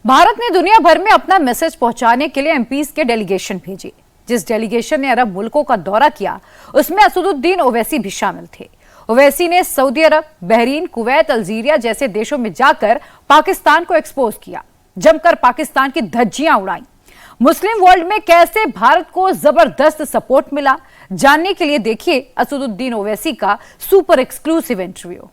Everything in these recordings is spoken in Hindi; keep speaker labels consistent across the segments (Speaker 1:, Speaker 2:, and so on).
Speaker 1: भारत ने दुनिया भर में अपना मैसेज पहुंचाने के लिए एमपीज के डेलीगेशन भेजी। जिस डेलीगेशन ने अरब मुल्कों का दौरा किया उसमें असदुद्दीन ओवैसी भी शामिल थे। ओवैसी ने सऊदी अरब, बहरीन, कुवैत, अल्जीरिया जैसे देशों में जाकर पाकिस्तान को एक्सपोज किया, जमकर पाकिस्तान की धज्जियां उड़ाई। मुस्लिम वर्ल्ड में कैसे भारत को जबरदस्त सपोर्ट मिला, जानने के लिए देखिए असदुद्दीन ओवैसी का सुपर एक्सक्लूसिव इंटरव्यू।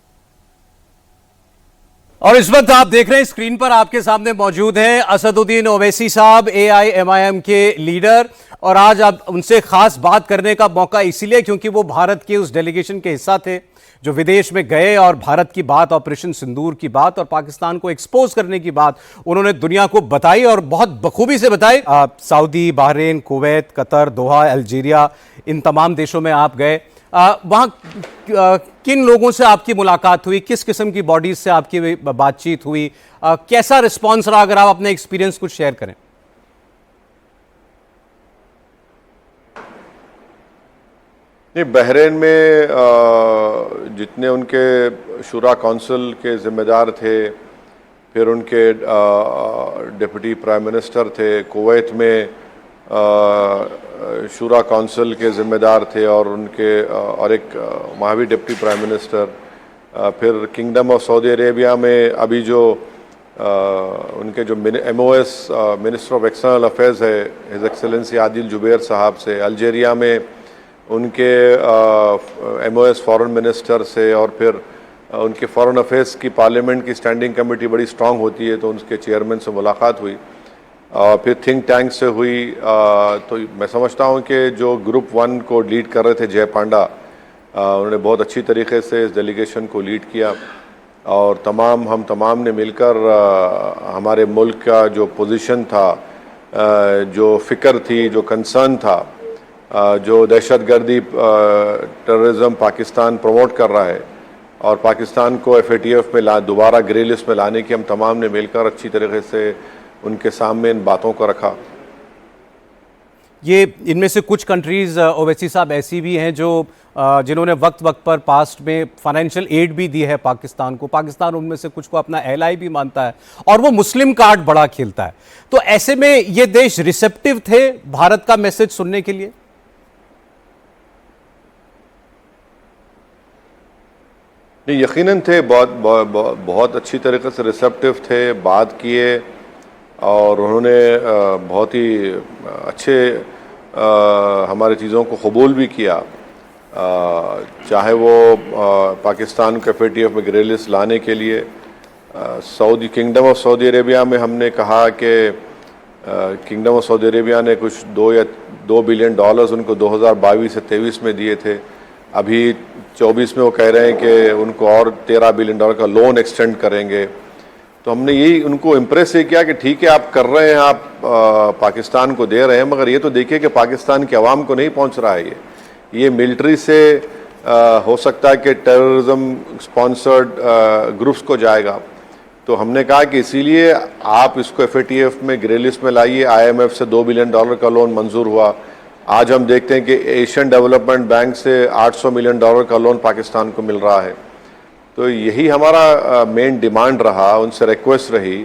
Speaker 2: और इस वक्त आप देख रहे हैं स्क्रीन पर आपके सामने मौजूद हैं असदुद्दीन ओवैसी साहब, AIMIM के लीडर। और आज आप उनसे खास बात करने का मौका इसीलिए क्योंकि वो भारत के उस डेलीगेशन के हिस्सा थे जो विदेश में गए और भारत की बात, ऑपरेशन सिंदूर की बात और पाकिस्तान को एक्सपोज करने की बात उन्होंने दुनिया को बताई और बहुत बखूबी से बताई। सऊदी, बहरीन, कुवैत, कतर, दोहा, अल्जीरिया, इन तमाम देशों में आप गए। वहां किन लोगों से आपकी मुलाकात हुई, किस किस्म की बॉडीज से आपकी बातचीत हुई, कैसा रिस्पॉन्स रहा, अगर आप अपने एक्सपीरियंस कुछ शेयर करें।
Speaker 3: बहरीन में जितने उनके शुरा काउंसिल के ज़िम्मेदार थे, फिर उनके डिप्टी प्राइम मिनिस्टर थे। कुवैत में शुरा काउंसिल के ज़िम्मेदार थे और उनके और एक वहाँ भी डिप्टी प्राइम मिनिस्टर। फिर किंगडम ऑफ सऊदी अरेबिया में अभी जो उनके जो MOS minister of external affairs है, हिज एक्सेलेंसी आदिल जुबैर साहब से। अल्जीरिया में उनके MOS फॉरेन मिनिस्टर से। और फिर उनके फॉरेन अफेयर्स की पार्लियामेंट की स्टैंडिंग कमेटी बड़ी स्ट्रांग होती है, तो उनके चेयरमैन से मुलाकात हुई। और फिर थिंक टैंक से हुई। तो मैं समझता हूँ कि जो ग्रुप 1 को लीड कर रहे थे जय पांडा, उन्होंने बहुत अच्छी तरीके से इस डेलीगेशन को लीड किया। और हम तमाम ने मिलकर हमारे मुल्क का जो पोजीशन था, जो फ़िक्र थी, जो कंसर्न था, जो दहशतगर्दी, टेररिज्म पाकिस्तान प्रमोट कर रहा है और पाकिस्तान को FATF में दोबारा ग्रे लिस्ट में लाने की हम तमाम ने मिलकर अच्छी तरीके से उनके सामने इन बातों को रखा।
Speaker 2: ये इनमें से कुछ कंट्रीज ओवैसी साहब ऐसी भी हैं जो जिन्होंने वक्त वक्त पर पास्ट में फाइनेंशियल एड भी दी है पाकिस्तान को। पाकिस्तान उनमें से कुछ को अपना एलाई भी मानता है और वो मुस्लिम कार्ड बड़ा खेलता है। तो ऐसे में ये देश रिसेप्टिव थे भारत का मैसेज सुनने के लिए।
Speaker 3: नहीं, यकीनन थे, बहुत अच्छी तरीके से रिसेप्टिव थे, बात किए और उन्होंने बहुत ही अच्छे हमारी चीज़ों को कबूल भी किया। चाहे वो पाकिस्तान को FATF में ग्रे लिस्ट लाने के लिए किंगडम ऑफ सऊदी अरेबिया में हमने कहा कि किंगडम ऑफ सऊदी अरेबिया ने कुछ $2 बिलियन उनको 2022 से 23 में दिए थे। अभी 24 में वो कह रहे हैं कि उनको और $13 बिलियन का लोन एक्सटेंड करेंगे। तो हमने यही उनको इम्प्रेस ये किया कि ठीक है, आप कर रहे हैं, आप पाकिस्तान को दे रहे हैं, मगर ये तो देखिए कि पाकिस्तान के अवाम को नहीं पहुंच रहा है। ये मिलिट्री से हो सकता है कि टेररिज्म स्पॉन्सर्ड ग्रुप्स को जाएगा। तो हमने कहा कि इसीलिए आप इसको FATF में ग्रे लिस्ट में लाइए। IMF से $2 बिलियन का लोन मंजूर हुआ। आज हम देखते हैं कि एशियन डेवलपमेंट बैंक से $800 मिलियन का लोन पाकिस्तान को मिल रहा है। तो यही हमारा मेन डिमांड रहा, उनसे रिक्वेस्ट रही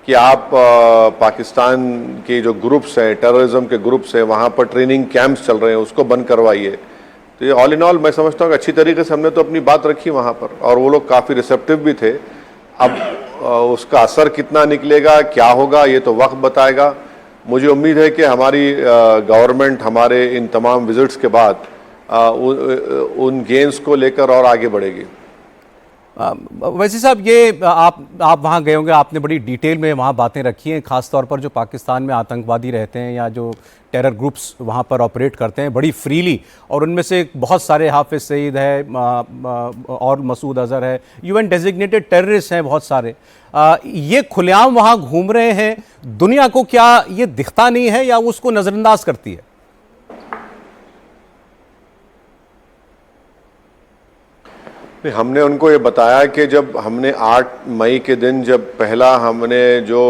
Speaker 3: कि आप पाकिस्तान के जो ग्रुप्स हैं, टेररिज्म के ग्रुप्स हैं, वहाँ पर ट्रेनिंग कैंप्स चल रहे हैं, उसको बंद करवाइए। तो ये ऑल इन ऑल मैं समझता हूँ कि अच्छी तरीके से हमने तो अपनी बात रखी वहाँ पर और वो लोग काफ़ी रिसेप्टिव भी थे। अब उसका असर कितना निकलेगा, क्या होगा, ये तो वक्त बताएगा। मुझे उम्मीद है कि हमारी गवर्नमेंट हमारे इन तमाम विजिट्स के बाद उन गेंस को लेकर और आगे बढ़ेगी।
Speaker 2: वैसे साहब, ये आप वहाँ गए होंगे, आपने बड़ी डिटेल में वहाँ बातें रखी हैं, खासतौर पर जो पाकिस्तान में आतंकवादी रहते हैं या जो टेरर ग्रुप्स वहाँ पर ऑपरेट करते हैं बड़ी फ्रीली, और उनमें से बहुत सारे हाफिज सईद है और मसूद अजहर है, UN डेजिग्नेटेड टेररिस्ट हैं बहुत सारे। ये खुलेआम वहाँ घूम रहे हैं। दुनिया को क्या ये दिखता नहीं है या उसको नज़रअंदाज करती है?
Speaker 3: हमने उनको ये बताया कि जब हमने 8 मई के दिन जब पहला हमने जो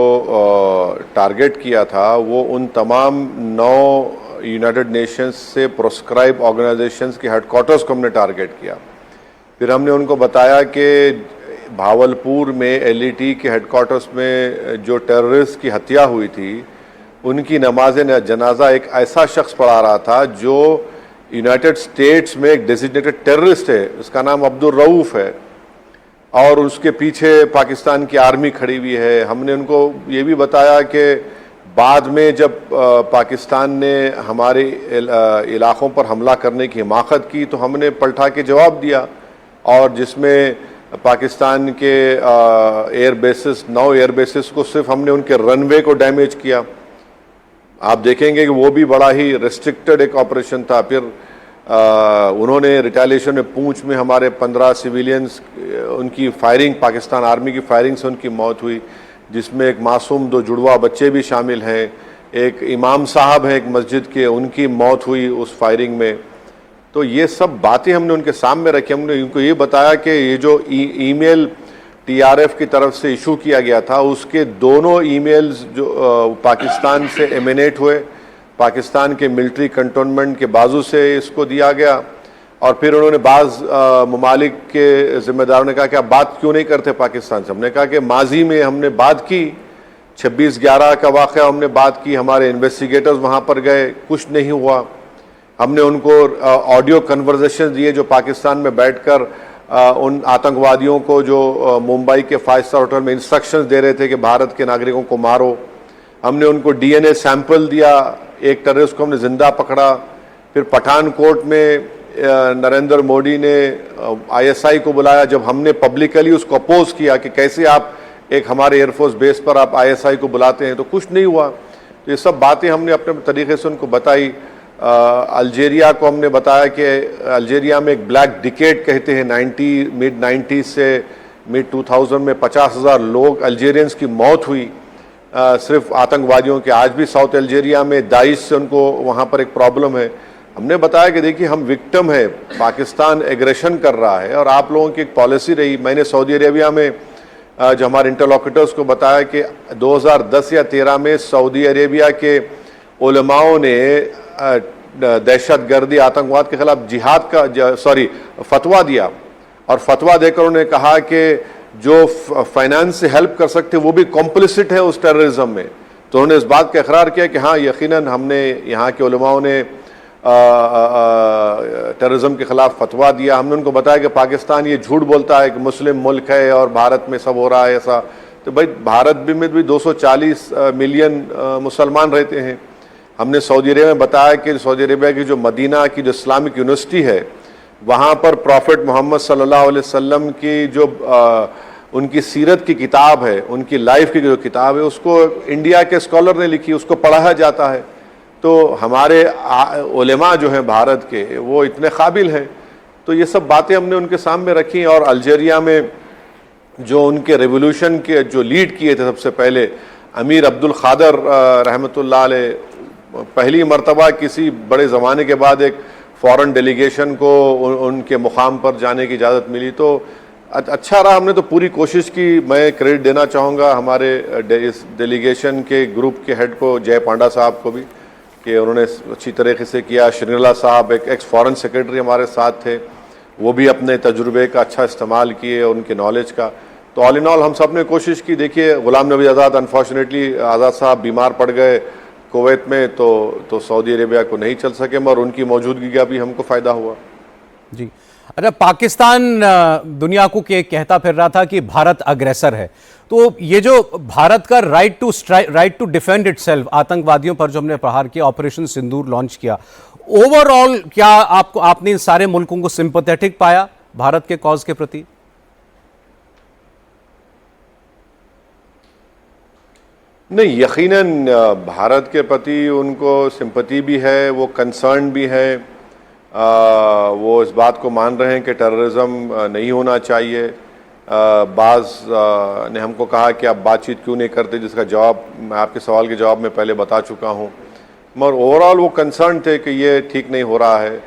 Speaker 3: टारगेट किया था, वो उन तमाम 9 यूनाइटेड नेशंस से प्रोस्क्राइब ऑर्गेनाइजेशंस के हेडक्वार्टर्स को हमने टारगेट किया। फिर हमने उनको बताया कि भावलपुर में एलईटी के हेडक्वार्टर्स में जो टेररिस्ट की हत्या हुई थी, उनकी नमाज जनाजा एक ऐसा शख्स पढ़ा रहा था जो यूनाइटेड स्टेट्स में एक डेजिग्नेटेड टेररिस्ट है, उसका नाम अब्दुल रऊफ है, और उसके पीछे पाकिस्तान की आर्मी खड़ी हुई है। हमने उनको ये भी बताया कि बाद में जब पाकिस्तान ने हमारे इलाकों पर हमला करने की हिमाकत की तो हमने पलटा के जवाब दिया, और जिसमें पाकिस्तान के एयर बेसिस 9 एयर बेसिस को सिर्फ हमने उनके रनवे को डैमेज किया। आप देखेंगे कि वो भी बड़ा ही रिस्ट्रिक्टेड एक ऑपरेशन था। फिर उन्होंने रिटेलिएशन में पूंछ में हमारे 15 सिविलियंस, उनकी फायरिंग, पाकिस्तान आर्मी की फायरिंग से उनकी मौत हुई, जिसमें एक मासूम 2 जुड़वा बच्चे भी शामिल हैं। एक इमाम साहब हैं एक मस्जिद के, उनकी मौत हुई उस फायरिंग में। तो ये सब बातें हमने उनके सामने रखी। हमने उनको ये बताया कि ये जो ईमेल टीआरएफ की तरफ से इशू किया गया था, उसके दोनों ईमेल्स जो पाकिस्तान से एमिनेट हुए, पाकिस्तान के मिलिट्री कंटोनमेंट के बाजू से इसको दिया गया। और फिर उन्होंने बाज़ ममालिक के ज़िम्मेदारों ने कहा कि आप बात क्यों नहीं करते पाकिस्तान से। हमने कहा कि माजी में हमने बात की, 26/11 का वाक़या हमने बात की, हमारे इन्वेस्टिगेटर्स वहाँ पर गए, कुछ नहीं हुआ। हमने उनको ऑडियो कन्वर्सेशन दिए जो पाकिस्तान में बैठकर उन आतंकवादियों को जो मुंबई के 5 स्टार होटल में इंस्ट्रक्शंस दे रहे थे कि भारत के नागरिकों को मारो। हमने उनको डीएनए सैंपल दिया, एक टेररिस्ट को हमने जिंदा पकड़ा। फिर पठानकोट में नरेंद्र मोदी ने आईएसआई को बुलाया, जब हमने पब्लिकली उसको अपोज किया कि कैसे आप एक हमारे एयरफोर्स बेस पर आप आईएसआई को बुलाते हैं, तो कुछ नहीं हुआ। तो ये सब बातें हमने अपने तरीके से उनको बताई। अल्जीरिया को हमने बताया कि अल्जीरिया में एक ब्लैक डिकेड कहते हैं, मिड 90s से मिड 2000 में 50,000 लोग अल्जीरियंस की मौत हुई सिर्फ आतंकवादियों के। आज भी साउथ अल्जीरिया में दाइश से उनको वहाँ पर एक प्रॉब्लम है। हमने बताया कि देखिए हम विक्टिम है, पाकिस्तान एग्रेशन कर रहा है और आप लोगों की एक पॉलिसी रही। मैंने सऊदी अरेबिया में जो हमारे इंटरलॉक्यूटर्स को बताया कि 2010 या 13 में सऊदी अरेबिया के उलमाओं ने दहशतगर्दी आतंकवाद के खिलाफ जिहाद का फतवा दिया, और फतवा देकर उन्होंने कहा कि जो फाइनेंस से हेल्प कर सकते वो भी कॉम्प्लिसिट है उस टेररिज्म में। तो उन्होंने इस बात का इकरार किया कि हाँ यकीनन हमने यहाँ के उलमाओं ने टेररिज्म के खिलाफ फतवा दिया। हमने उनको बताया कि पाकिस्तान ये झूठ बोलता है कि मुस्लिम मुल्क है और भारत में सब हो रहा है ऐसा। तो भाई भारत में भी 240 मिलियन मुसलमान रहते हैं। हमने सऊदी अरेबिया में बताया कि सऊदी अरेबिया की जो मदीना की जो इस्लामिक यूनिवर्सिटी है, वहाँ पर प्रॉफिट मोहम्मद सल्लल्लाहु अलैहि वसल्लम की जो उनकी सीरत की किताब है, उनकी लाइफ की जो किताब है, उसको इंडिया के स्कॉलर ने लिखी, उसको पढ़ाया जाता है। तो हमारे उलेमा जो हैं भारत के, वो इतने काबिल हैं। तो ये सब बातें हमने उनके सामने रखी। और अल्जीरिया में जो उनके रेवोल्यूशन के जो लीड किए थे सबसे पहले अमीर अब्दुल खादर रहमतुल्लाह अलैह, पहली मर्तबा किसी बड़े ज़माने के बाद एक फॉरेन डेलीगेशन को उनके मुकाम पर जाने की इजाज़त मिली। तो अच्छा रहा, हमने तो पूरी कोशिश की। मैं क्रेडिट देना चाहूँगा हमारे इस डेलीगेशन के ग्रुप के हेड को, जय पांडा साहब को भी, कि उन्होंने अच्छी तरीके से किया। श्रीनला साहब एक एक्स फॉरेन सेक्रेटरी हमारे साथ थे, वो भी अपने तजुर्बे का अच्छा इस्तेमाल किए, उनके नॉलेज का। तो ऑल इन ऑल हम सब ने कोशिश की। देखिए गुलाम नबी आज़ाद, अनफॉर्चुनेटली आज़ाद साहब बीमार पड़ गए कुवैत में, तो सऊदी अरेबिया को नहीं चल सके, मगर उनकी मौजूदगी का भी हमको फ़ायदा हुआ।
Speaker 2: जी अच्छा, पाकिस्तान दुनिया को कहता फिर रहा था कि भारत अग्रेसर है, तो ये जो भारत का राइट टू डिफेंड इटसेल्फ, आतंकवादियों पर जो हमने प्रहार किया, ऑपरेशन सिंदूर लॉन्च किया, ओवरऑल क्या आपने इन सारे मुल्कों को सिंपैथेटिक पाया भारत के कॉज के प्रति?
Speaker 3: नहीं, यकीनन भारत के प्रति उनको सिंपैथी भी है, वो कंसर्न भी है। वो इस बात को मान रहे हैं कि टेररिज्म नहीं होना चाहिए। बाज़ ने हमको कहा कि आप बातचीत क्यों नहीं करते, जिसका जवाब मैं आपके सवाल के जवाब में पहले बता चुका हूँ। मगर ओवरऑल वो कंसर्न थे कि ये ठीक नहीं हो रहा है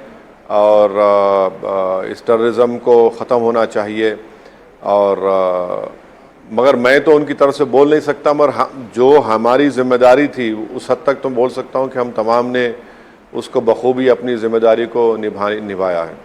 Speaker 3: और इस टेररिज्म को ख़त्म होना चाहिए। और मगर मैं तो उनकी तरफ से बोल नहीं सकता, मगर जो हमारी जिम्मेदारी थी उस हद तक तो बोल सकता हूँ कि हम तमाम ने उसको बखूबी अपनी जिम्मेदारी को निभाया है।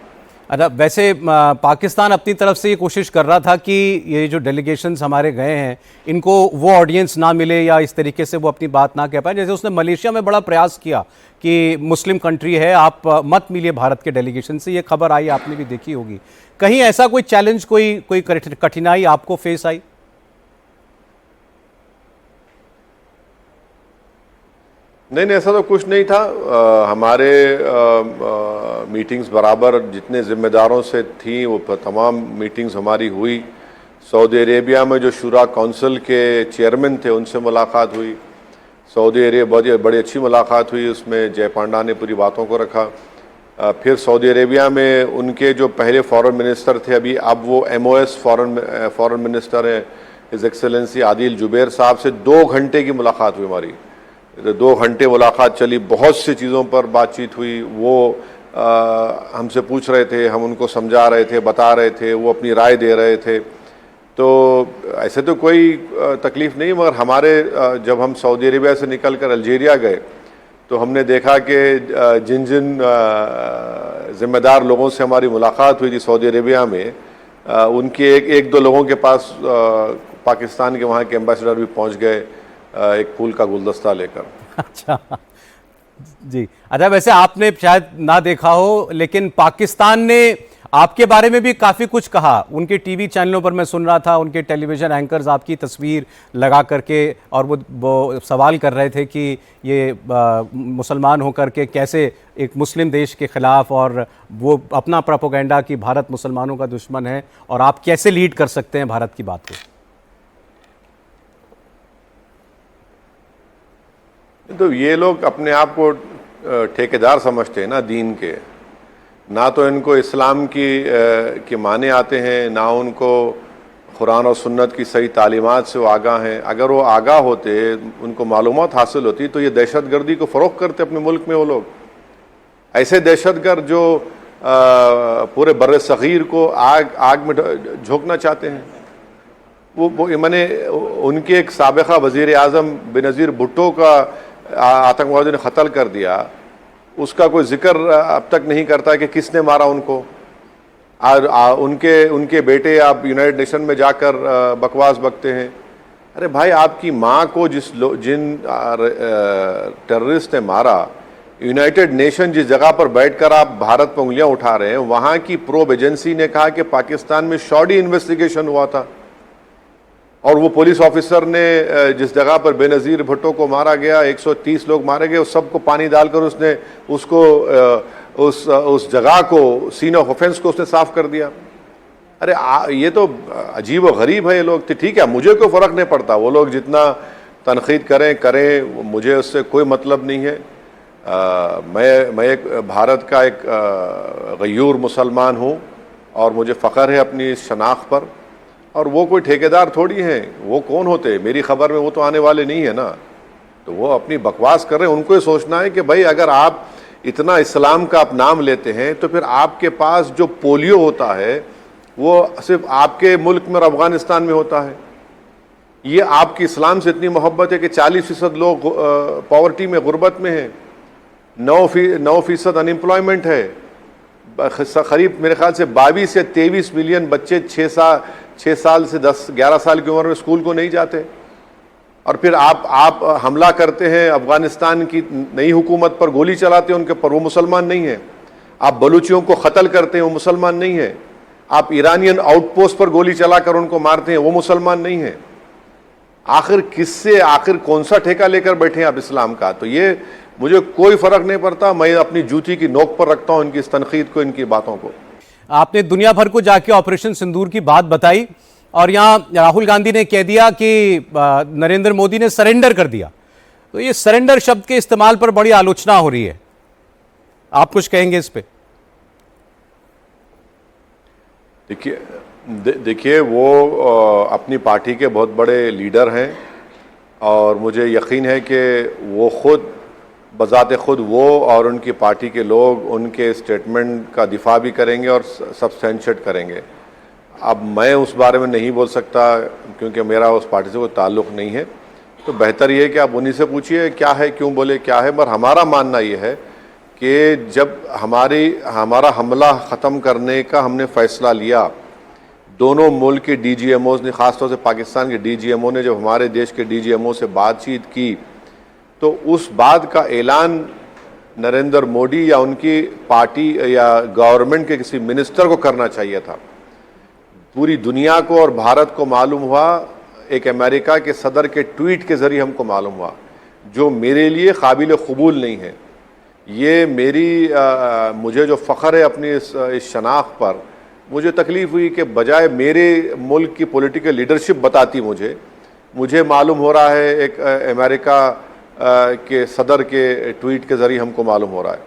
Speaker 2: अच्छा, वैसे पाकिस्तान अपनी तरफ से ये कोशिश कर रहा था कि ये जो डेलीगेशंस हमारे गए हैं इनको वो ऑडियंस ना मिले या इस तरीके से वो अपनी बात ना कह पाए। जैसे उसने मलेशिया में बड़ा प्रयास किया कि मुस्लिम कंट्री है, आप मत मिलिए भारत के डेलीगेशन से, ये खबर आई, आपने भी देखी होगी। कहीं ऐसा कोई चैलेंज, कोई कठिनाई आपको फेस आई?
Speaker 3: नहीं, ऐसा तो कुछ नहीं था। हमारे मीटिंग्स बराबर जितने ज़िम्मेदारों से थी वो तमाम मीटिंग्स हमारी हुई। सऊदी अरेबिया में जो शुरा काउंसिल के चेयरमैन थे उनसे मुलाकात हुई। सऊदी अरेबिया बहुत बड़ी अच्छी मुलाकात हुई, उसमें जय पांडा ने पूरी बातों को रखा। फिर सऊदी अरेबिया में उनके जो पहले फॉरेन मिनिस्टर थे, अभी अब वो MOS फॉरेन मिनिस्टर हैं, हिज एक्सेलेंसी आदिल जुबैर साहब से 2 घंटे की मुलाकात हुई हमारी। 2 घंटे मुलाकात चली, बहुत सी चीज़ों पर बातचीत हुई। वो हमसे पूछ रहे थे, हम उनको समझा रहे थे, बता रहे थे, वो अपनी राय दे रहे थे। तो ऐसे तो कोई तकलीफ़ नहीं, मगर हमारे जब हम सऊदी अरेबिया से निकल कर अलजेरिया गए तो हमने देखा कि जिन ज़िम्मेदार लोगों से हमारी मुलाकात हुई थी सऊदी अरेबिया में, उनके एक दो लोगों के पास पाकिस्तान के वहाँ के एम्बेसडर भी पहुँच गए एक फूल का गुलदस्ता लेकर।
Speaker 2: अच्छा जी। अच्छा, वैसे आपने शायद ना देखा हो, लेकिन पाकिस्तान ने आपके बारे में भी काफ़ी कुछ कहा। उनके टीवी चैनलों पर मैं सुन रहा था, उनके टेलीविज़न एंकर्स आपकी तस्वीर लगा करके और वो सवाल कर रहे थे कि ये मुसलमान होकर के कैसे एक मुस्लिम देश के ख़िलाफ़, और वो अपना प्रोपेगेंडा कि भारत मुसलमानों का दुश्मन है और आप कैसे लीड कर सकते हैं भारत की बात को।
Speaker 3: तो ये लोग अपने आप को ठेकेदार समझते हैं ना दीन के, ना तो इनको इस्लाम की माने आते हैं, ना उनको कुरान और सुन्नत की सही तालीमात से वो आगाह हैं। अगर वो आगाह होते, उनको मालूमात हासिल होती, तो ये दहशतगर्दी को फ़रोग़ करते अपने मुल्क में। वो लोग ऐसे दहशतगर्द जो पूरे बर्रे सग़ीर को आग में झोंकना चाहते हैं। वो मैंने उनके एक साबिक़ा वज़ीर आज़म बेनज़ीर भुट्टो का आतंकवादियों ने कत्ल कर दिया, उसका कोई जिक्र अब तक नहीं करता कि किसने मारा उनको। और उनके बेटे आप यूनाइटेड नेशन में जाकर बकवास बकते हैं। अरे भाई, आपकी माँ को जिन टेररिस्ट ने मारा, यूनाइटेड नेशन जिस जगह पर बैठकर आप भारत पर उंगलियां उठा रहे हैं, वहाँ की प्रोब एजेंसी ने कहा कि पाकिस्तान में शॉडी इन्वेस्टिगेशन हुआ था, और वो पुलिस ऑफिसर ने जिस जगह पर बेनज़ीर भुट्टो को मारा गया, 130 लोग मारे गए, उस सबको पानी डालकर उसने उसको उस जगह को, सीन ऑफ ऑफेंस को उसने साफ कर दिया। अरे ये तो अजीब व गरीब है ये लोग। तो ठीक है, मुझे कोई फ़र्क नहीं पड़ता, वो लोग जितना तनक़ीद करें, मुझे उससे कोई मतलब नहीं है। मैं एक भारत का एक गयूर मुसलमान हूँ और मुझे फ़ख्र है अपनी इस शनाख्त पर। और वो कोई ठेकेदार थोड़ी हैं, वो कौन होते, मेरी खबर में वो तो आने वाले नहीं है ना। तो वो अपनी बकवास कर रहे हैं। उनको ये सोचना है कि भाई अगर आप इतना इस्लाम का आप नाम लेते हैं तो फिर आपके पास जो पोलियो होता है वो सिर्फ आपके मुल्क में और अफगानिस्तान में होता है। ये आपकी इस्लाम से इतनी मोहब्बत है कि 40% लोग पॉवर्टी में, गुर्बत में हैं, 9% अनएम्प्लॉयमेंट है, करीब मेरे ख्याल से 22 या 23 मिलियन बच्चे 6 साल से 10-11 साल की उम्र में स्कूल को नहीं जाते। और फिर आप हमला करते हैं अफगानिस्तान की नई हुकूमत पर, गोली चलाते हैं उनके पर, वो मुसलमान नहीं है। आप बलूचियों को कत्ल करते हैं, वो मुसलमान नहीं है। आप ईरानियन आउटपोस्ट पर गोली चलाकर उनको मारते हैं, वो मुसलमान नहीं है। आखिर कौन सा ठेका लेकर बैठे हैं आप इस्लाम का? तो ये मुझे कोई फ़र्क नहीं पड़ता, मैं अपनी जूती की नोक पर रखता हूँ इनकी इस तनकीद को, इनकी बातों को।
Speaker 2: आपने दुनिया भर को जाके ऑपरेशन सिंदूर की बात बताई, और यहाँ राहुल गांधी ने कह दिया कि नरेंद्र मोदी ने सरेंडर कर दिया। तो ये सरेंडर शब्द के इस्तेमाल पर बड़ी आलोचना हो रही है, आप कुछ कहेंगे इस पे?
Speaker 3: देखिए वो अपनी पार्टी के बहुत बड़े लीडर हैं, और मुझे यकीन है कि वो खुद बज़ाते खुद वो और उनकी पार्टी के लोग उनके स्टेटमेंट का दिफा भी करेंगे और सब्सटेंशिएट करेंगे। अब मैं उस बारे में नहीं बोल सकता क्योंकि मेरा उस पार्टी से कोई ताल्लुक़ नहीं है। तो बेहतर ये है कि आप उन्हीं से पूछिए क्या है, क्यों बोले क्या है। मगर हमारा मानना ये है कि जब हमारा हमला ख़त्म करने का हमने फ़ैसला लिया, दोनों मुल्क के DGMOs ने, ख़ासतौर से पाकिस्तान के DGMO ने जब हमारे देश के DGMO से बातचीत की, तो उस बात का ऐलान नरेंद्र मोदी या उनकी पार्टी या गवर्नमेंट के किसी मिनिस्टर को करना चाहिए था। पूरी दुनिया को और भारत को मालूम हुआ, एक अमेरिका के सदर के ट्वीट के ज़रिए हमको मालूम हुआ, जो मेरे लिए काबिल कबूल नहीं है। ये मुझे जो फ़ख्र है अपनी इस शनाख्त पर, मुझे तकलीफ़ हुई कि बजाय मेरे मुल्क की पॉलिटिकल लीडरशिप बताती मुझे मालूम हो रहा है एक अमेरिका के सदर के ट्वीट के ज़रिए हमको मालूम हो रहा है।